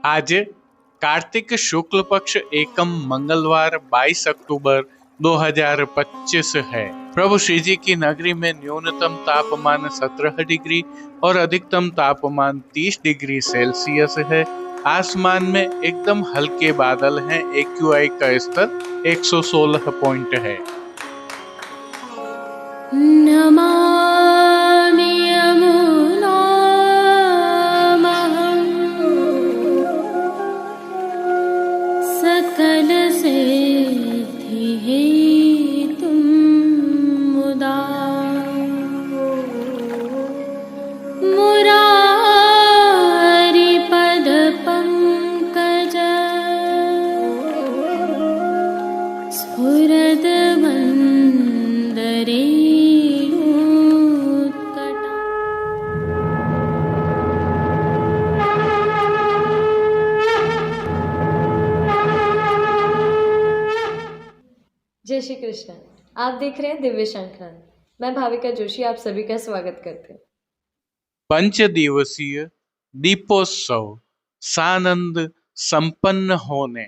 आज कार्तिक शुक्ल पक्ष एकम मंगलवार 22 अक्टूबर 2025 है। प्रभु श्री जी की नगरी में न्यूनतम तापमान 17 डिग्री और अधिकतम तापमान 30 डिग्री सेल्सियस है। आसमान में एकदम हल्के बादल हैं। AQI का स्तर 116 पॉइंट है। नमामि यमुनामहं सकलसिद्धिहेतुं मुदा मुरारिपदपङ्कज स्फुरद्वन्दरे जय श्री कृष्ण। आप देख रहे हैं दिव्य शंखनाद। मैं भाविका जोशी आप सभी का स्वागत करते हैं। पंच दिवसीय दीपोत्सव सानंद संपन्न होने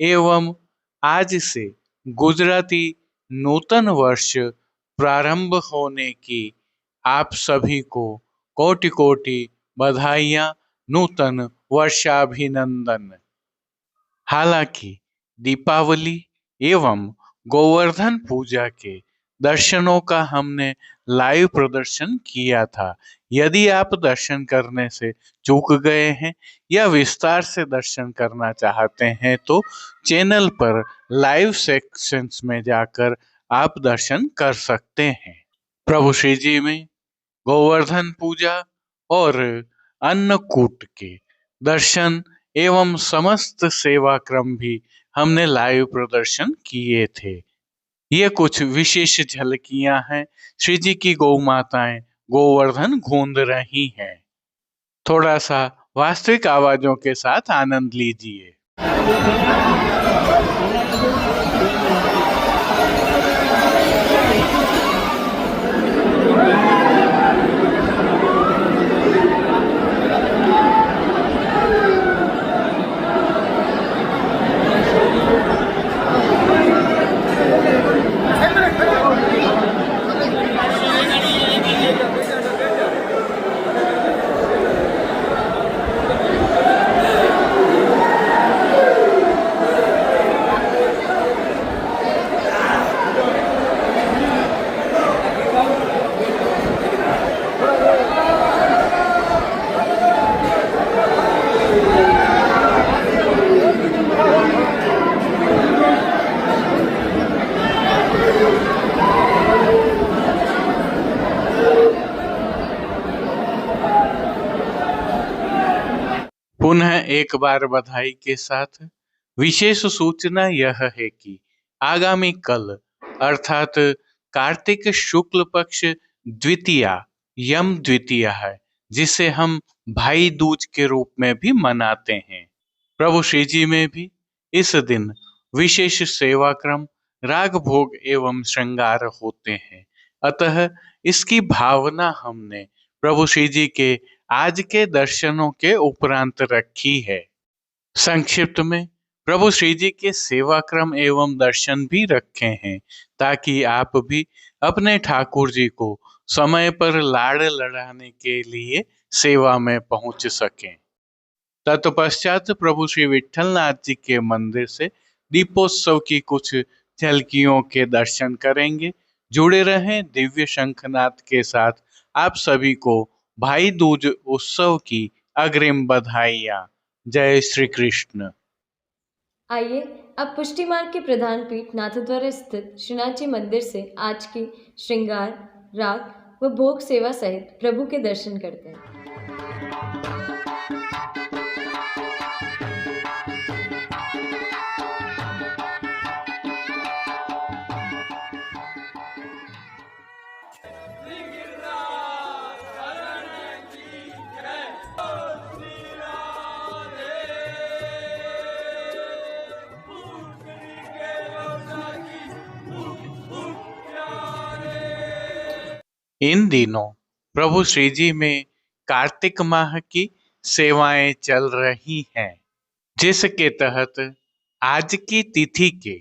एवं आज से गुजराती नूतन वर्ष प्रारंभ होने की आप सभी को कोटि कोटि बधाइयाँ, नूतन वर्षाभिनंदन। हालांकि दीपावली एवं गोवर्धन पूजा के दर्शनों का हमने लाइव प्रदर्शन किया था। यदि आप दर्शन करने से चूक गए हैं या विस्तार से दर्शन करना चाहते हैं तो चैनल पर लाइव सेक्शंस में जाकर आप दर्शन कर सकते हैं। प्रभु श्री जी में गोवर्धन पूजा और अन्नकूट के दर्शन एवं समस्त सेवा क्रम भी हमने लाइव प्रदर्शन किए थे। ये कुछ विशेष झलकियां हैं। श्री जी की गौ माताएं गोवर्धन गूंद रही हैं। थोड़ा सा वास्तविक आवाजों के साथ आनंद लीजिए। पुनः एक बार बधाई के साथ विशेष सूचना यह है कि आगामी कल अर्थात कार्तिक शुक्ल पक्ष द्वितीया यम द्वितीया है, जिसे हम भाई दूज के रूप में भी मनाते हैं। प्रभु श्री जी में भी इस दिन विशेष सेवा क्रम, राग भोग एवं श्रृंगार होते हैं। अतः इसकी भावना हमने प्रभु श्री जी के आज के दर्शनों के उपरांत रखी है। संक्षिप्त में प्रभु श्री जी के सेवा क्रम एवं दर्शन भी रखे हैं, ताकि आप भी अपने ठाकुर जी को समय पर लाड़ लड़ाने के लिए सेवा में पहुंच सकें। तत्पश्चात प्रभु श्री विट्ठलनाथ जी के मंदिर से दीपोत्सव की कुछ झलकियों के दर्शन करेंगे। जुड़े रहें दिव्य शंखनाद के साथ। आप सभी को भाई दूज उत्सव की अग्रिम बधाइयाँ। जय श्री कृष्ण। आइए अब पुष्टि मार्ग के प्रधान पीठ नाथद्वारा स्थित श्रीनाथ जी मंदिर से आज की श्रृंगार, राग व भोग सेवा सहित प्रभु के दर्शन करते हैं। इन दिनों प्रभु श्री जी में कार्तिक माह की सेवाएं चल रही हैं। जिसके तहत आज की तिथि के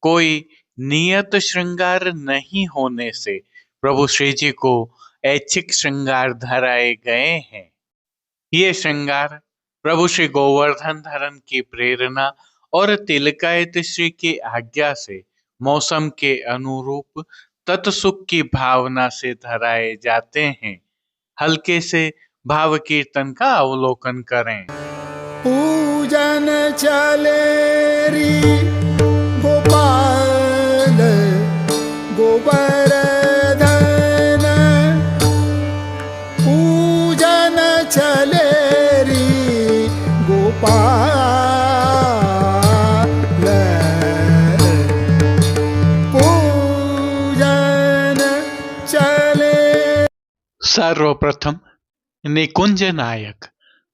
कोई नियत श्रृंगार नहीं होने से प्रभु श्री जी को ऐच्छिक श्रृंगार धराए गए हैं। ये श्रृंगार प्रभु श्री गोवर्धन धरन की प्रेरणा और तिलकायत श्री की आज्ञा से मौसम के अनुरूप तत्सुख की भावना से धराए जाते हैं। हल्के से भाव कीर्तन का अवलोकन करें। पूजन चले री गोपाल गोवर्धन, पूजन चले री गोपाल, पूजन चले। सर्वप्रथम निकुंज नायक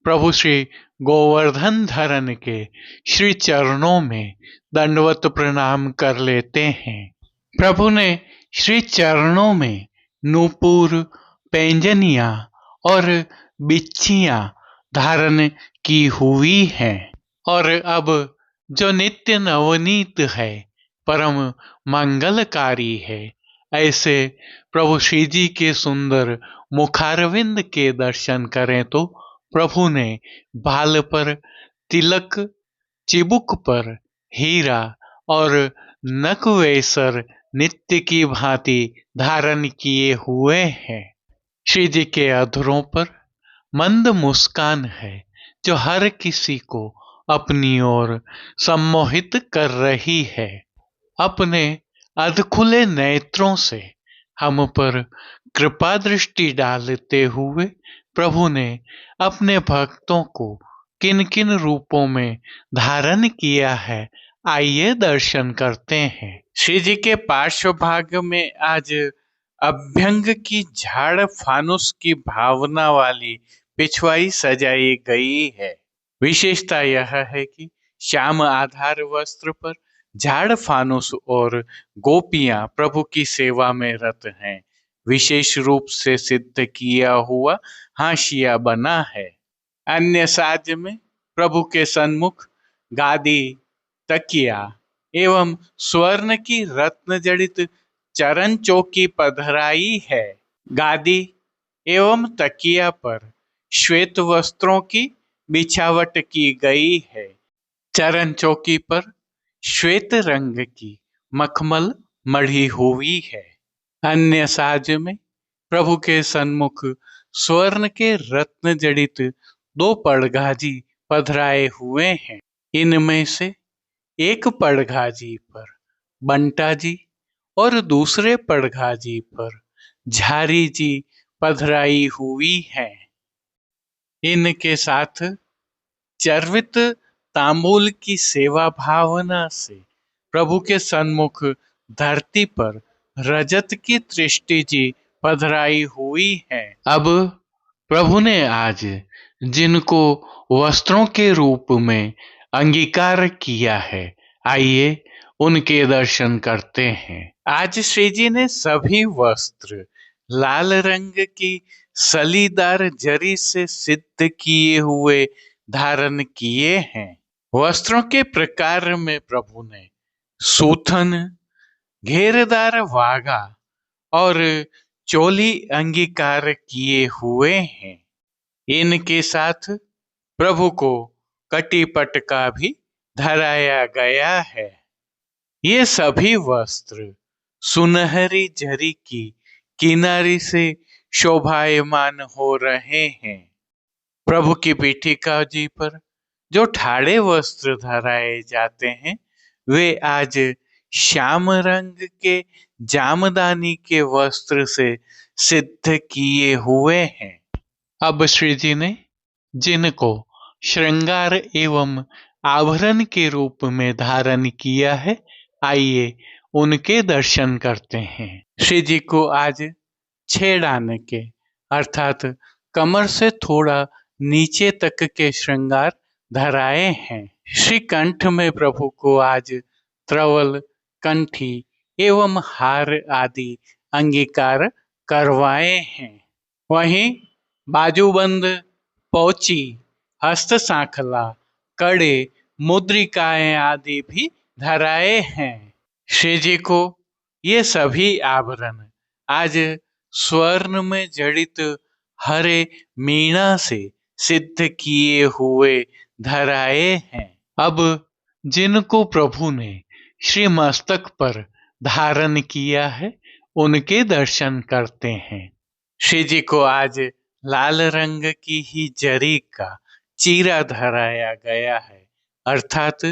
प्रभु श्री गोवर्धन धरन के श्री चरणों में दंडवत प्रणाम कर लेते हैं। प्रभु ने श्री चरणों में नूपुर, पैंजनिया और बिच्छियां धारण की हुई हैं और अब जो नित्य नवनीत है, परम मंगलकारी है, ऐसे प्रभु श्री जी के सुंदर मुखारविंद के दर्शन करें तो प्रभु ने बाल पर तिलक, चिबुक पर हीरा और नकवेसर नित्य की भांति धारण किए हुए हैं। श्री जी के अधरों पर मंद मुस्कान है जो हर किसी को अपनी ओर सम्मोहित कर रही है। अपने अधखुले नेत्रों से हम पर कृपा दृष्टि डालते हुए प्रभु ने अपने भक्तों को किन किन रूपों में धारण किया है, आइए दर्शन करते हैं। श्री जी के पार्श्व भाग में आज अभ्यंग की झाड़ फानुस की भावना वाली पिछवाई सजाई गई है। विशेषता यह है कि श्याम आधार वस्त्र पर झाड़ फानुस और गोपियां प्रभु की सेवा में रत हैं। विशेष रूप से सिद्ध किया हुआ हाशिया बना है। अन्य साज में प्रभु के सन्मुख गादी, तकिया एवं स्वर्ण की रत्न जड़ित चरण चौकी पधराई है। गादी एवं तकिया पर श्वेत वस्त्रों की बिछावट की गई है। चरण चौकी पर श्वेत रंग की मखमल मढ़ी हुई है। अन्य साज में प्रभु के सन्मुख स्वर्ण के रत्न जड़ित 2 पड़घाजी पधराए हुए हैं। इनमें से एक पड़घाजी पर बंटा जी और दूसरे पड़घाजी पर झारी जी पधराई हुई है। इनके साथ चर्वित तांबूल की सेवा भावना से प्रभु के सन्मुख धरती पर रजत की दृष्टि जी पधराई हुई है। अब प्रभु ने आज जिनको वस्त्रों के रूप में अंगीकार किया है, आइए उनके दर्शन करते हैं। आज श्री जी ने सभी वस्त्र लाल रंग की सलीदार जरी से सिद्ध किए हुए धारण किए हैं। वस्त्रों के प्रकार में प्रभु ने सूथन, घेरदार वागा और चोली अंगीकार किए हुए हैं। इनके साथ प्रभु को कटिपट का भी धराया गया है। ये सभी वस्त्र सुनहरी जरी की किनारी से शोभायमान हो रहे हैं। प्रभु की पीठिका जी पर जो ठाड़े वस्त्र धराए जाते हैं, वे आज श्याम रंग के जामदानी के वस्त्र से सिद्ध किए हुए हैं। अब श्री जी ने जिनको श्रृंगार एवं आभरण के रूप में धारण किया है, आइए उनके दर्शन करते हैं। श्री जी को आज छेड़ाने के अर्थात कमर से थोड़ा नीचे तक के श्रृंगार धराए हैं। श्री कंठ में प्रभु को आज त्रवल, कंठी एवं हार आदि अंगीकार करवाए हैं। वहीं बाजूबंद, पौची, हस्त सांखला, कड़े मुद्रिकाएं आदि भी धराए हैं। श्री जी को ये सभी आभरण आज स्वर्ण में जड़ित हरे मीणा से सिद्ध किए हुए धराए हैं। अब जिनको प्रभु ने श्री मस्तक पर धारण किया है उनके दर्शन करते हैं। श्री जी को आज लाल रंग की ही जरी का चीरा धराया गया है, अर्थात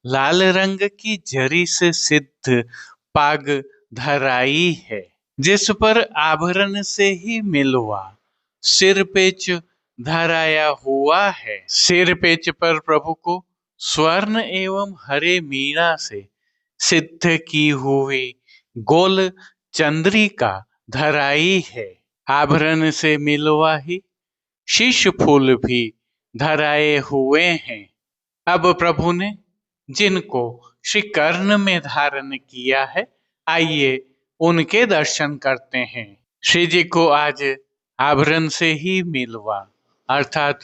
लाल रंग की जरी से सिद्ध पाग धराई है, जिस पर आभरण से ही मिलवा सिर पेच धराया हुआ है। सिर पेच पर प्रभु को स्वर्ण एवं हरे मीणा से सिद्ध की हुई गोल चंद्रिका धराई है। आभरण से मिलवा ही शीश फूल भी धराए हुए हैं। अब प्रभु ने जिनको श्री कर्ण में धारण किया है, आइए उनके दर्शन करते हैं। श्री जी को आज आभरण से ही मिलवा अर्थात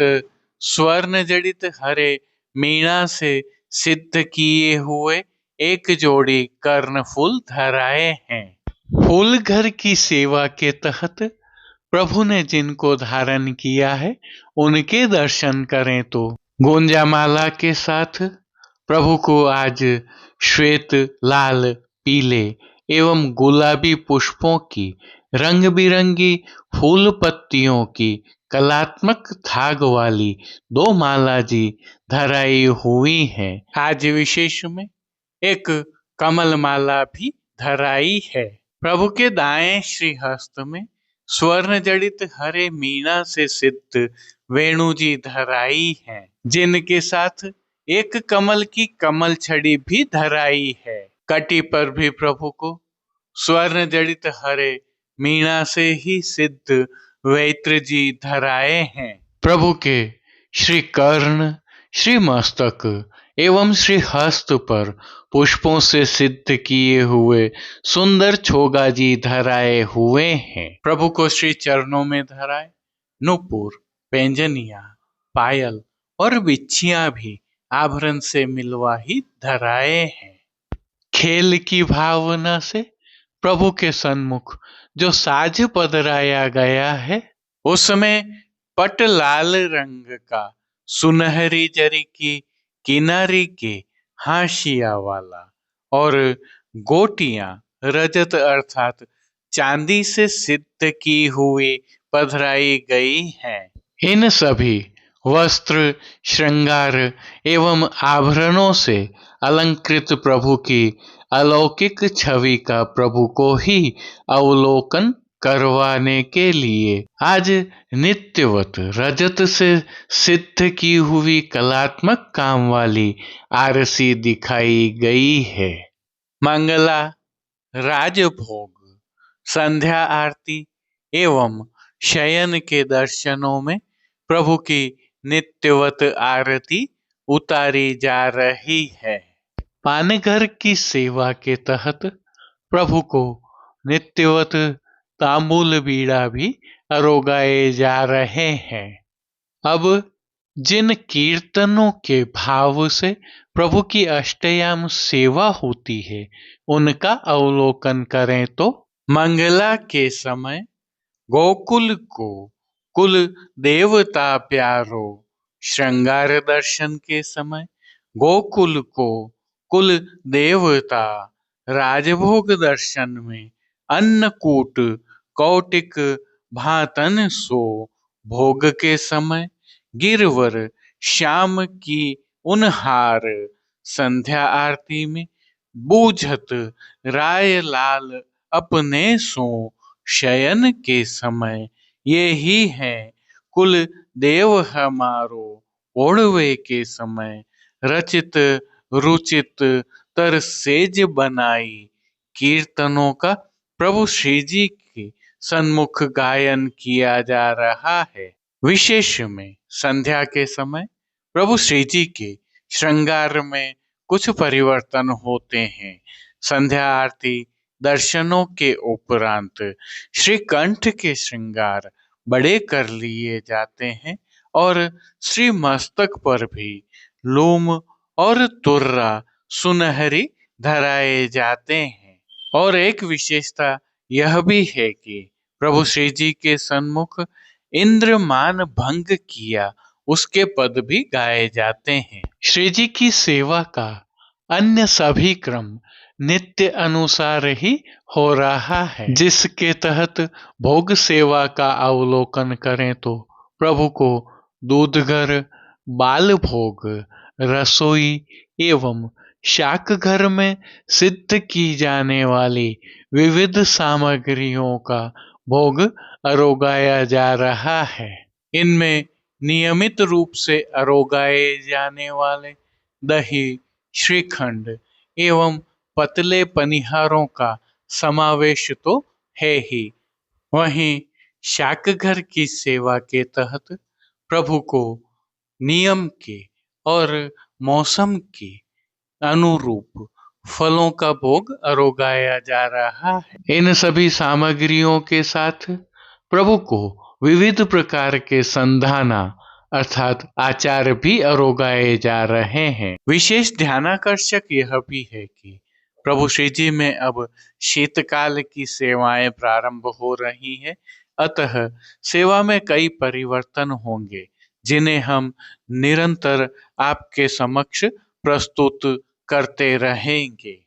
स्वर्ण जड़ित हरे मीणा से सिद्ध किए हुए एक जोड़ी कर्ण फूल धराए हैं। फूल घर की सेवा के तहत प्रभु ने जिनको धारण किया है उनके दर्शन करें तो गोंजामाला के साथ प्रभु को आज श्वेत, लाल, पीले एवं गुलाबी पुष्पों की रंग बिरंगी फूल पत्तियों की कलात्मक धाग वाली 2 माला जी धराई हुई हैं। आज विशेष में एक कमल माला भी धराई है। प्रभु के दाएं श्रीहस्त में स्वर्ण जड़ित हरे मीणा से सिद्ध वेणु जी धराई हैं, जिनके साथ एक कमल की कमल छड़ी भी धराई है। कटी पर भी प्रभु को स्वर्ण जड़ित हरे मीणा से ही सिद्ध वैत्र जी धराए हैं। प्रभु के श्री कर्ण, श्री मस्तक एवं श्री हस्त पर पुष्पों से सिद्ध किए हुए सुंदर छोगा जी धराए हुए हैं। प्रभु को श्री चरणों में धराए नूपुर, पैंजनिया, पायल और बिच्छियां भी आभरण से मिलवा ही धराए हैं। खेल की भावना से प्रभु के सन्मुख जो साज पधराया गया है उसमें पट लाल रंग का सुनहरी जरी की किनारी के हाशिया वाला और गोटियां रजत अर्थात चांदी से सिद्ध की हुई पधराई गई हैं। इन सभी वस्त्र, श्रृंगार एवं आभरणों से अलंकृत प्रभु की अलौकिक छवि का प्रभु को ही अवलोकन करवाने के लिए आज नित्यवत रजत से सिद्ध की हुई कलात्मक काम वाली आरसी दिखाई गई है। मंगला, राजभोग, संध्या आरती एवं शयन के दर्शनों में प्रभु की नित्यवत आरती उतारी जा रही है। पानघर की सेवा के तहत प्रभु को नित्यवत तांबूल बीड़ा भी अरोगाए जा रहे हैं। अब जिन कीर्तनों के भाव से प्रभु की अष्टयाम सेवा होती है उनका अवलोकन करें तो मंगला के समय गोकुल को कुल देवता प्यारो, श्रृंगार दर्शन के समय गोकुल को कुल देवता, राजभोग दर्शन में अन्नकूट कौटिक भातन सो, भोग के समय गिरवर श्याम की उनहार, संध्या आरती में बूझत राय लाल अपने सो, शयन के समय ये ही है कुल देव हमारो, ओढ़वे के समय रचित रुचित तर सेज बनाई। कीर्तनों का प्रभु श्री जी के सन्मुख गायन किया जा रहा है। विशेष में संध्या के समय प्रभु श्री जी के श्रृंगार में कुछ परिवर्तन होते हैं। संध्या आरती दर्शनों के उपरांत श्री कंठ के श्रृंगार बड़े कर लिए जाते हैं और श्री मस्तक पर भी लूम और तुर्रा सुनहरी धराए जाते हैं। और एक विशेषता यह भी है कि प्रभु श्री जी के सन्मुख इंद्र मान भंग किया उसके पद भी गाए जाते हैं। श्री जी की सेवा का अन्य सभी क्रम नित्य अनुसार ही हो रहा है, जिसके तहत भोग सेवा का अवलोकन करें तो प्रभु को दूधघर, बाल भोग, रसोई एवं शाक घर में सिद्ध की जाने वाली विविध सामग्रियों का भोग अरोगाया जा रहा है। इनमें नियमित रूप से अरोगाए जाने वाले दही, श्रीखंड एवं पतले पनिहारों का समावेश तो है ही, वहीं शाकघर की सेवा के तहत प्रभु को नियम के और मौसम के अनुरूप फलों का भोग अरोगाया जा रहा है। इन सभी सामग्रियों के साथ प्रभु को विविध प्रकार के संधाना अर्थात आचार भी अरोगाए जा रहे हैं। विशेष ध्यानाकर्षक यह भी है कि प्रभु श्री जी में अब शीतकाल की सेवाएं प्रारंभ हो रही हैं, अतः सेवा में कई परिवर्तन होंगे जिन्हें हम निरंतर आपके समक्ष प्रस्तुत करते रहेंगे।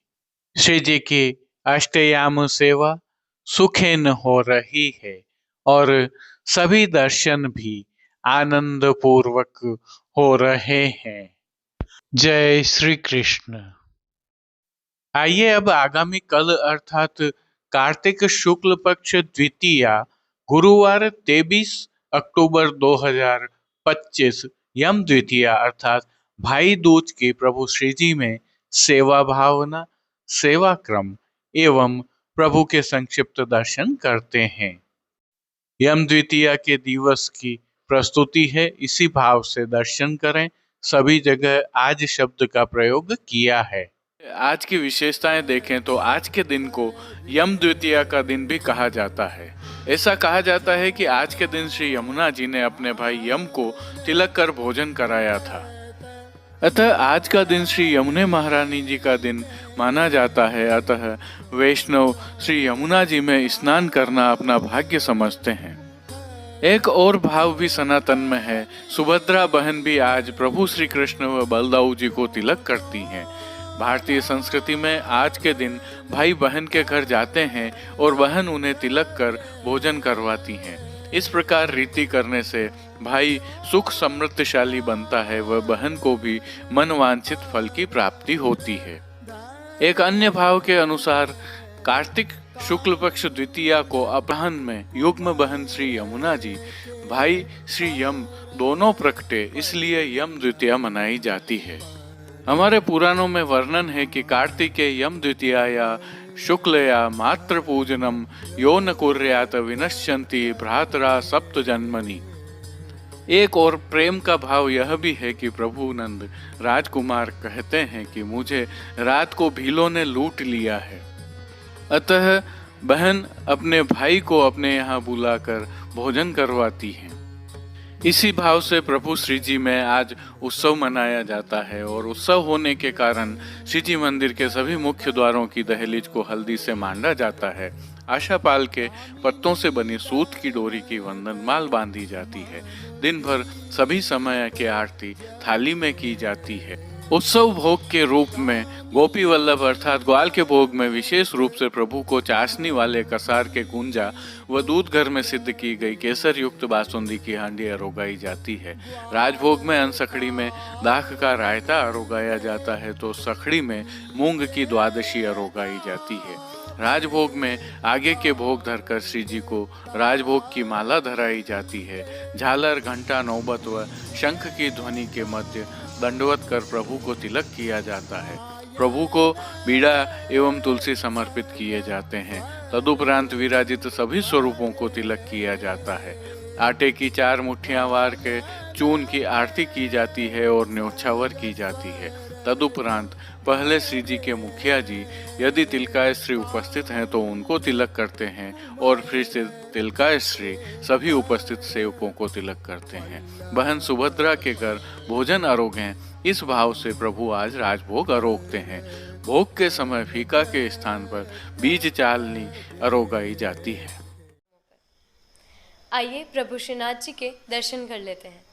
श्री जी की अष्टयाम सेवा सुखेन हो रही है और सभी दर्शन भी आनंद पूर्वक हो रहे हैं। जय श्री कृष्ण। आइए अब आगामी कल अर्थात कार्तिक शुक्ल पक्ष द्वितीया गुरुवार 23 अक्टूबर 2025 यम द्वितीया अर्थात भाई दूज की प्रभु श्री जी में सेवा भावना, सेवा क्रम एवं प्रभु के संक्षिप्त दर्शन करते हैं। यम द्वितीया के दिवस की प्रस्तुति है, इसी भाव से दर्शन करें। सभी जगह आज शब्द का प्रयोग किया है। आज की विशेषताएं देखें तो आज के दिन को यम द्वितीया का दिन भी कहा जाता है। ऐसा कहा जाता है कि आज के दिन श्री यमुना जी ने अपने भाई यम को तिलक कर भोजन कराया था, अतः आज का दिन श्री यमुने महारानी जी का दिन माना जाता है। अतः वैष्णव श्री यमुना जी में स्नान करना अपना भाग्य समझते हैं। एक और भाव भी सनातन में है। सुभद्रा बहन भी आज प्रभु श्री कृष्ण व बलदाऊ जी को तिलक करती हैं। भारतीय संस्कृति में आज के दिन भाई बहन के घर जाते हैं और बहन उन्हें तिलक कर भोजन करवाती हैं। इस प्रकार रीति करने से भाई सुख समृद्धशाली बनता है व बहन को भी मनवांछित फल की प्राप्ति होती है। एक अन्य भाव के अनुसार कार्तिक शुक्ल पक्ष द्वितीया को अपराह्न में युग्म बहन श्री यमुना जी, भाई श्री यम दोनों प्रकटे, इसलिए यम द्वितीया मनाई जाती है। हमारे पुराणों में वर्णन है कि कार्तिकेय यम द्वितीया या शुक्लया मात्र पूजनम यो न कुर्यात विनश्यन्ति भ्रातरा सप्त जन्मनि। एक और प्रेम का भाव यह भी है कि प्रभु नंद राजकुमार कहते हैं कि मुझे रात को भीलों ने लूट लिया है, अतः बहन अपने भाई को अपने यहाँ बुलाकर भोजन करवाती है। इसी भाव से प्रभु श्री जी में आज उत्सव मनाया जाता है और उत्सव होने के कारण श्री जी मंदिर के सभी मुख्य द्वारों की दहलीज को हल्दी से मांडा जाता है। आशापाल के पत्तों से बनी सूत की डोरी की वंदनमाल बांधी जाती है। दिन भर सभी समय की आरती थाली में की जाती है। उत्सव भोग के रूप में गोपी वल्लभ अर्थात ग्वाल के भोग में विशेष रूप से प्रभु को चाशनी वाले कसार के गुंजा व दूध घर में सिद्ध की गई केसर युक्त बासुंदी की हांडी अरोगाई जाती है। राजभोग में अनसखड़ी में दाख का रायता अरोगाया जाता है तो सखड़ी में मूंग की द्वादशी अरोगाई जाती है। राजभोग में आगे के भोग धरकर श्री जी को राजभोग की माला धराई जाती है। झालर, घंटा, नौबत व शंख की ध्वनि के मध्य दंडवत कर प्रभु को तिलक किया जाता है। प्रभु को बीड़ा एवं तुलसी समर्पित किए जाते हैं। तदुपरांत विराजित सभी स्वरूपों को तिलक किया जाता है। आटे की 4 मुट्ठियां वार के चून की आरती की जाती है और न्योछावर की जाती है। तदुपरांत पहले श्री जी के मुखिया जी यदि तिलकाय श्री उपस्थित हैं तो उनको तिलक करते हैं और फिर से तिलकाय श्री सभी उपस्थित सेवकों को तिलक करते हैं। बहन सुभद्रा के घर भोजन आरोगें, इस भाव से प्रभु आज राजभोग आरोगते हैं। भोग के समय फीका के स्थान पर बीज चालनी आरोगाई जाती है। आइए प्रभु श्रीनाथ जी के दर्शन कर लेते हैं।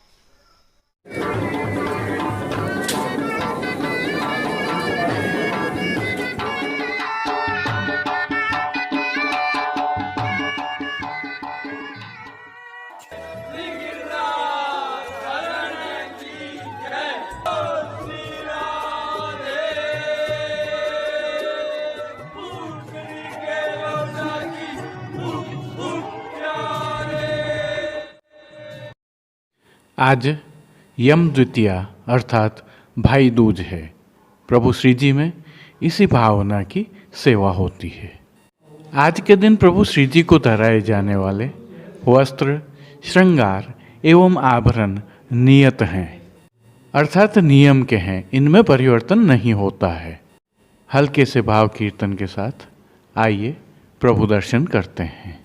आज यम द्वितीया अर्थात भाई दूज है। प्रभु श्री जी में इसी भावना की सेवा होती है। आज के दिन प्रभु श्री जी को धराए जाने वाले वस्त्र, श्रृंगार एवं आभरण नियत हैं, अर्थात नियम के हैं, इनमें परिवर्तन नहीं होता है। हल्के से भाव कीर्तन के साथ आइए प्रभु दर्शन करते हैं।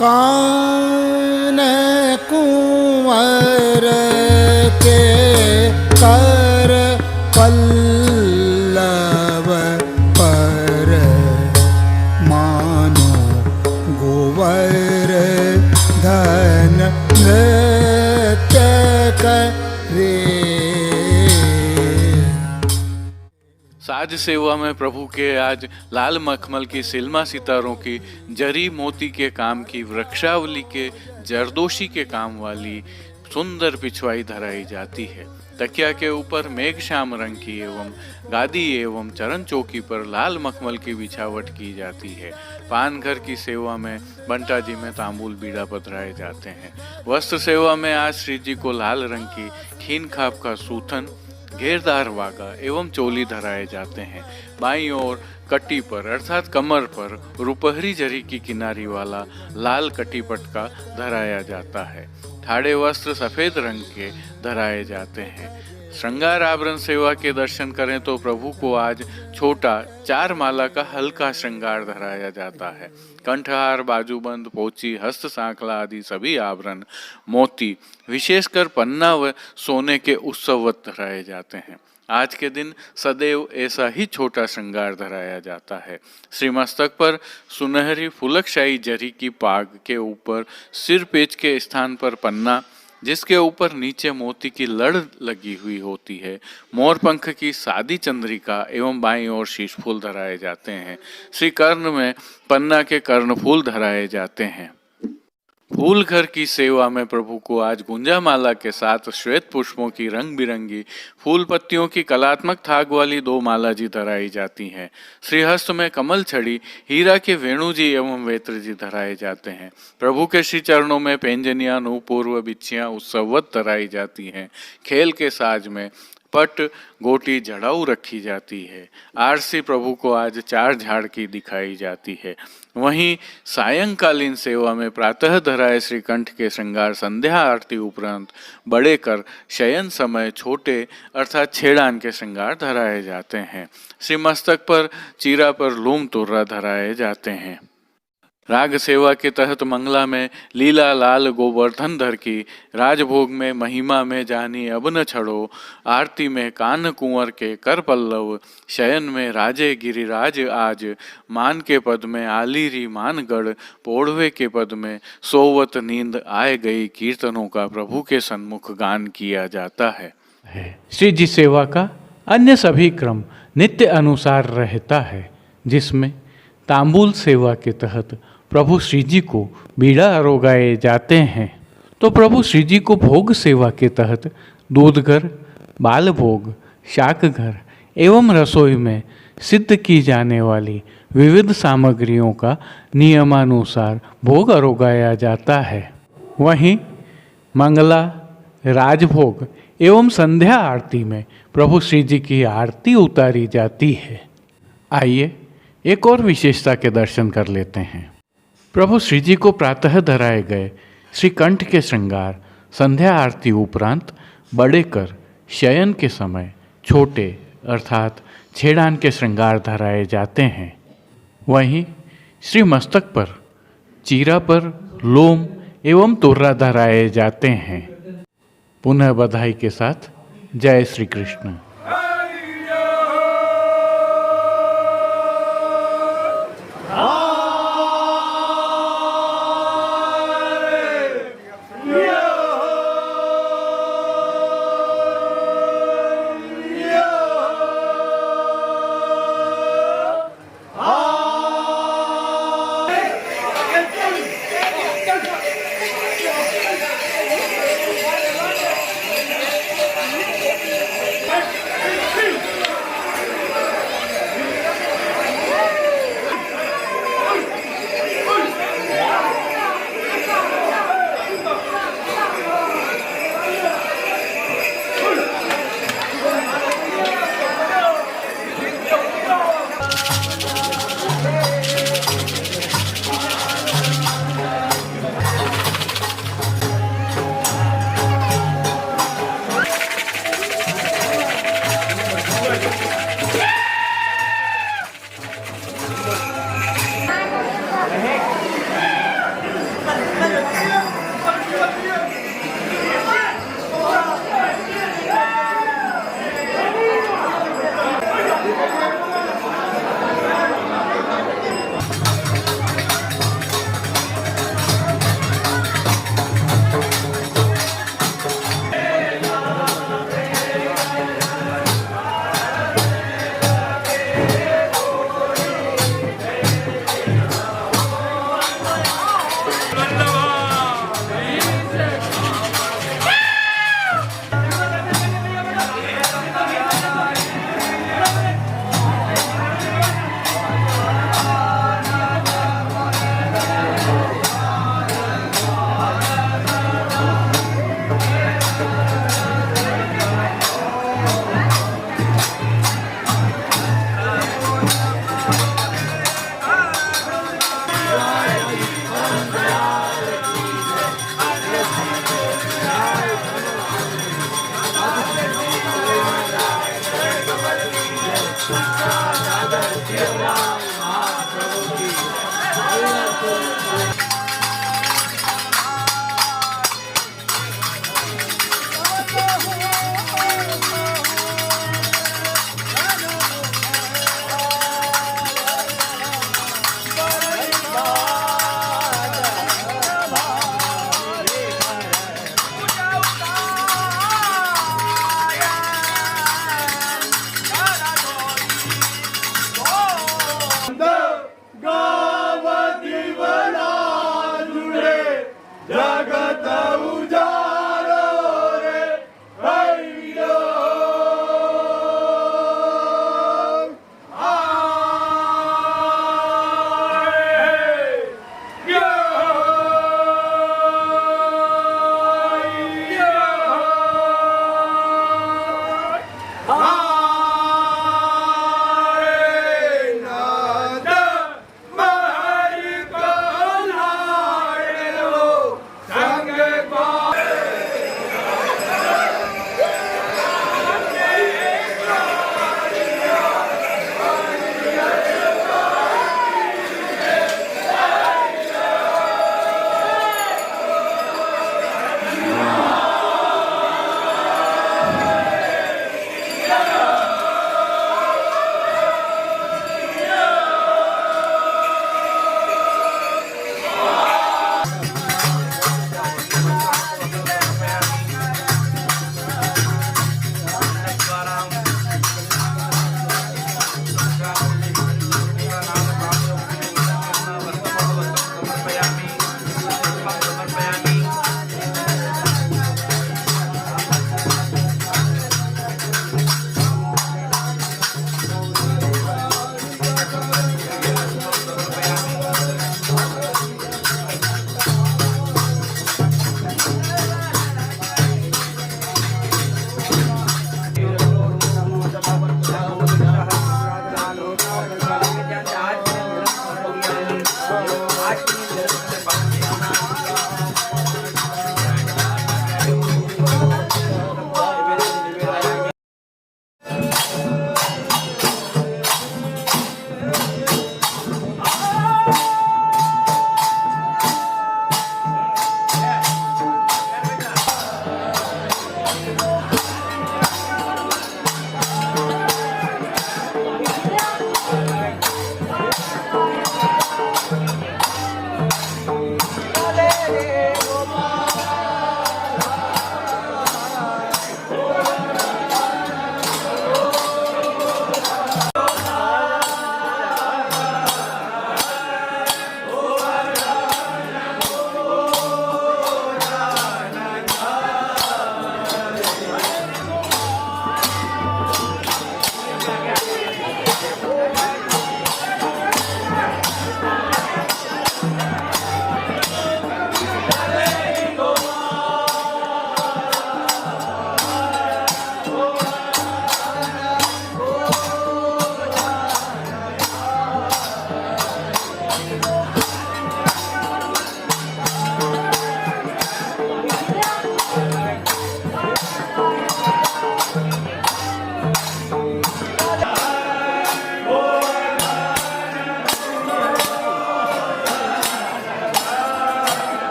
कान कुंवर के कर पल्लव पर मानो गोवर धन नृत्य करे। साज सेवा में प्रभु के आज लाल मखमल की सिल्मा सितारों की, जरी मोती के काम की, वृक्षावली के, जरदोशी के काम वाली सुंदर पिछवाई धराई जाती है। तकिया के ऊपर मेघ श्याम रंग की एवं गादी एवं चरण चौकी पर लाल मखमल की बिछावट की जाती है। पानघर की सेवा में बंटा जी में तांबूल बीड़ा पधराए जाते हैं। वस्त्र सेवा में आज श्री जी को लाल रंग की खीन खाप का सूथन, घेरदार वागा एवं चोली धराए जाते हैं। बाईं ओर कट्टी पर अर्थात कमर पर रुपहरी जरी की किनारी वाला लाल कटी पटका धराया जाता है। ठाड़े वस्त्र सफेद रंग के धराए जाते हैं। श्रृंगार आभरण सेवा के दर्शन करें तो प्रभु को आज छोटा 4 माला का हल्का श्रृंगार धराया जाता है। कंठहार, बाजूबंद, पोची, हस्त सांकला आदि सभी आभरण मोती, विशेषकर पन्ना व सोने के उत्सववत धराए जाते हैं। आज के दिन सदैव ऐसा ही छोटा श्रृंगार धराया जाता है। श्री मस्तक पर सुनहरी फुलकशाही जरी की पाग के ऊपर सिर पेच के स्थान पर पन्ना, जिसके ऊपर नीचे मोती की लड़ लगी हुई होती है, मोर पंख की सादी चंद्रिका एवं बाईं ओर शीश फूल धराए जाते हैं। श्री कर्ण में पन्ना के कर्ण फूल धराए जाते हैं। फूल घर की सेवा में प्रभु को आज गुंजा माला के साथ श्वेत पुष्पों की रंग बिरंगी फूल पत्तियों की कलात्मक थाग वाली 2 माला जी धराई जाती हैं। श्रीहस्त में कमल छड़ी, हीरा के वेणु जी एवं वेत्र जी धराए जाते हैं। प्रभु के श्री चरणों में पेंजनिया, नूपुर व बिच्छियां उत्सववत धराई जाती हैं। खेल के साज में पट, गोटी, जड़ाऊ रखी जाती है। आरसी प्रभु को आज 4 झाड़ की दिखाई जाती है। वहीं सायंकालीन सेवा में प्रातः धराए श्रीकंठ के श्रृंगार संध्या आरती उपरांत बड़े कर शयन समय छोटे अर्थात छेड़ान के श्रृंगार धराए जाते हैं। श्री मस्तक पर चीरा पर लूम तुर्रा धराए जाते हैं। राग सेवा के तहत मंगला में लीला लाल गोवर्धन धर की, राजभोग में महिमा में जानी अब न छड़ो, आरती में कान कुंवर के कर पल्लव, शयन में राजे गिरिराज आज, मान के पद में आलीरी मानगढ़, पोढ़वे के पद में सोवत नींद आए गई कीर्तनों का प्रभु के सन्मुख गान किया जाता है। श्री जी सेवा का अन्य सभी क्रम नित्य अनुसार रहता है, जिसमें तांबूल सेवा के तहत प्रभु श्री जी को बीड़ा आरोगाए जाते हैं, तो प्रभु श्री जी को भोग सेवा के तहत दूधघर, बाल भोग, शाक घर एवं रसोई में सिद्ध की जाने वाली विविध सामग्रियों का नियमानुसार भोग आरोगाया जाता है। वहीं मंगला, राजभोग एवं संध्या आरती में प्रभु श्री जी की आरती उतारी जाती है। आइए एक और विशेषता के दर्शन कर लेते हैं। प्रभु श्री जी को प्रातः धराए गए श्रीकंठ के श्रृंगार संध्या आरती उपरांत बड़े कर शयन के समय छोटे अर्थात छेड़ान के श्रृंगार धराए जाते हैं। वहीं श्री मस्तक पर चीरा पर लोम एवं तुर्रा धराए जाते हैं। पुनः बधाई के साथ जय श्री कृष्ण।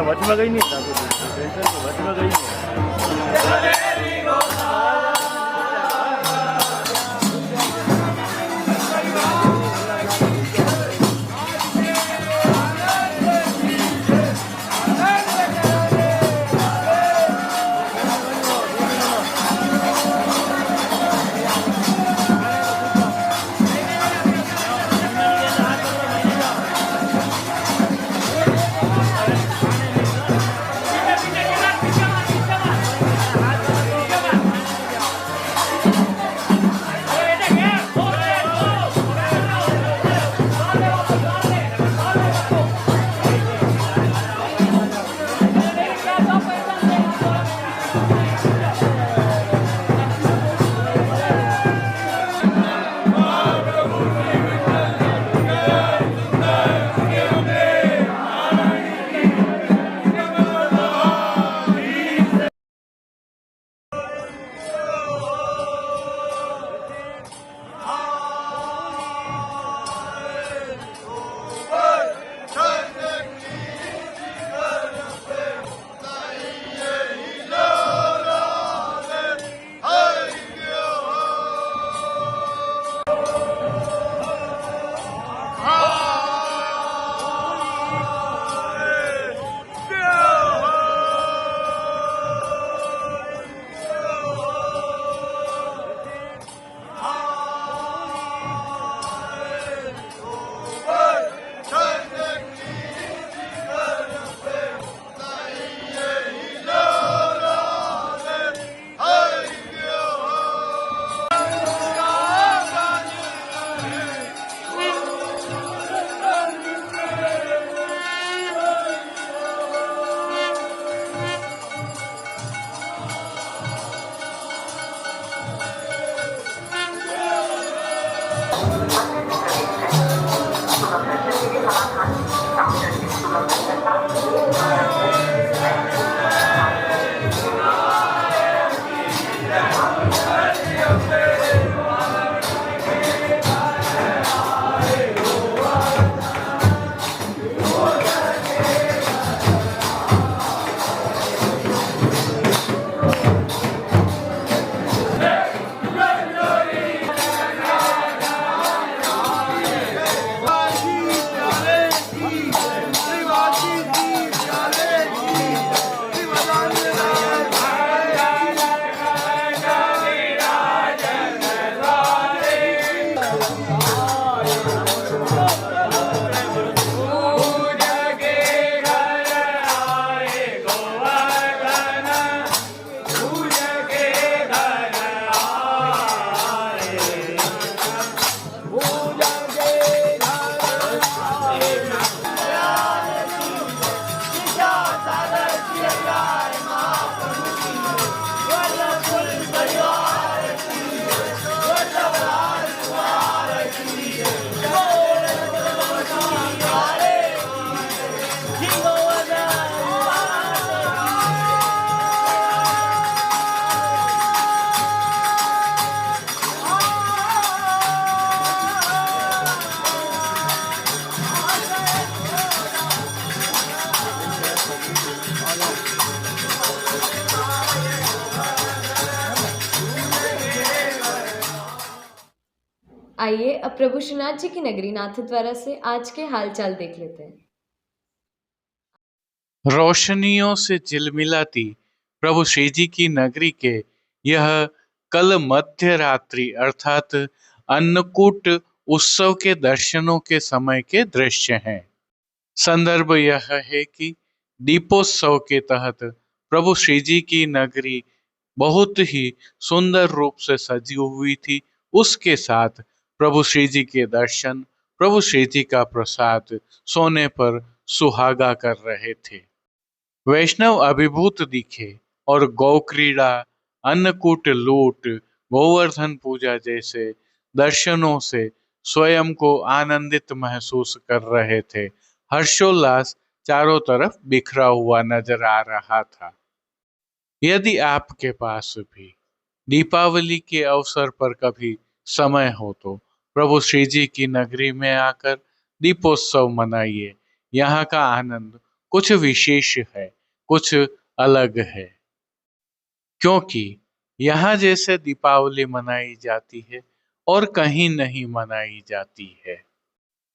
વચમાં ગઈ નહીં વચમાં ગઈ નહીં હાથ आइए अब प्रभु श्रीनाथ जी की नगरी नाथद्वारा से आज के हालचाल देख लेते हैं। रोशनियों से झिलमिलाती प्रभु श्री जी की नगरी के यह कल मध्य रात्रि अर्थात अन्नकूट उत्सव के दर्शनों के समय के दृश्य हैं। संदर्भ यह है कि दीपोत्सव के तहत प्रभु श्री जी की नगरी बहुत ही सुंदर रूप से सजी हुई थी। उसके साथ प्रभु श्री जी के दर्शन, प्रभु श्री जी का प्रसाद सोने पर सुहागा कर रहे थे। वैष्णव अभिभूत दिखे और गौ क्रीड़ा, अन्नकूट लूट, गोवर्धन पूजा जैसे दर्शनों से स्वयं को आनंदित महसूस कर रहे थे। हर्षोल्लास चारों तरफ बिखरा हुआ नजर आ रहा था। यदि आपके पास भी दीपावली के अवसर पर कभी समय हो तो प्रभु श्री जी की नगरी में आकर दीपोत्सव मनाइए। यहाँ का आनंद कुछ विशेष है, कुछ अलग है, क्योंकि यहाँ जैसे दीपावली मनाई जाती है और कहीं नहीं मनाई जाती है।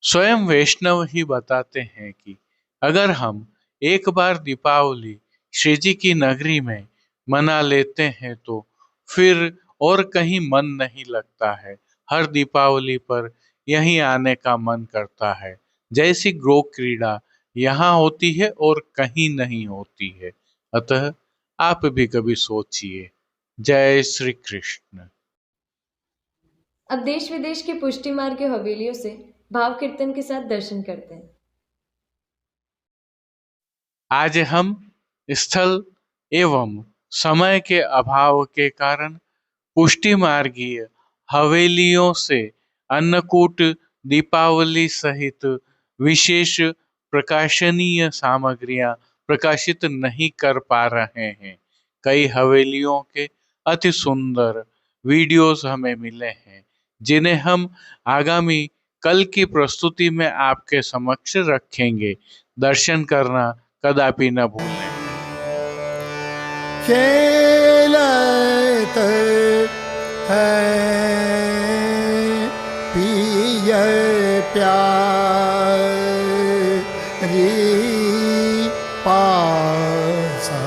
स्वयं वैष्णव ही बताते हैं कि अगर हम एक बार दीपावली श्री जी की नगरी में मना लेते हैं तो फिर और कहीं मन नहीं लगता है। हर दीपावली पर यहीं आने का मन करता है। जैसी गो क्रीड़ा यहाँ होती है और कहीं नहीं होती है। अतः आप भी कभी सोचिए। जय श्री कृष्ण। अब देश विदेश के पुष्टि मार्ग के हवेलियों से भाव कीर्तन के साथ दर्शन करते हैं। आज हम स्थल एवं समय के अभाव के कारण पुष्टि मार्गीय हवेलियों से अन्नकूट दीपावली सहित विशेष प्रकाशनीय सामग्रियां प्रकाशित नहीं कर पा रहे हैं। कई हवेलियों के अति सुंदर वीडियोस हमें मिले हैं, जिन्हें हम आगामी कल की प्रस्तुति में आपके समक्ष रखेंगे। दर्शन करना कदापि न भूलें। खेलत है पिय प्यारी पासा,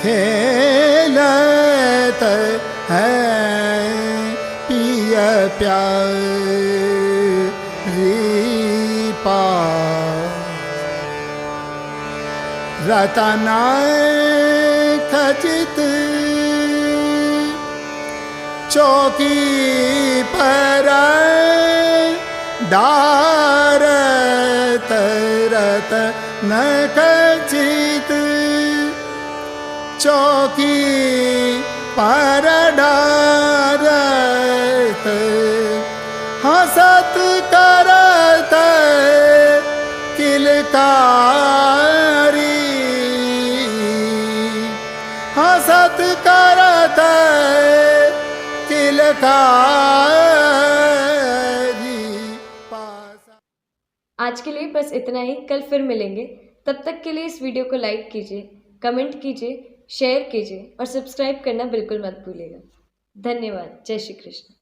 खेलत है पिय प्यारी पासा, रतना खचित चौकी पर डारत रतन खचित चौकी पर डारत हसत करत किलकारी, हसत करत किलकारी पासा। आज के लिए बस इतना ही। कल फिर मिलेंगे। तब तक के लिए इस वीडियो को लाइक कीजिए, कमेंट कीजिए, शेयर कीजिए और सब्सक्राइब करना बिल्कुल मत भूलिएगा। धन्यवाद। जय श्री कृष्ण।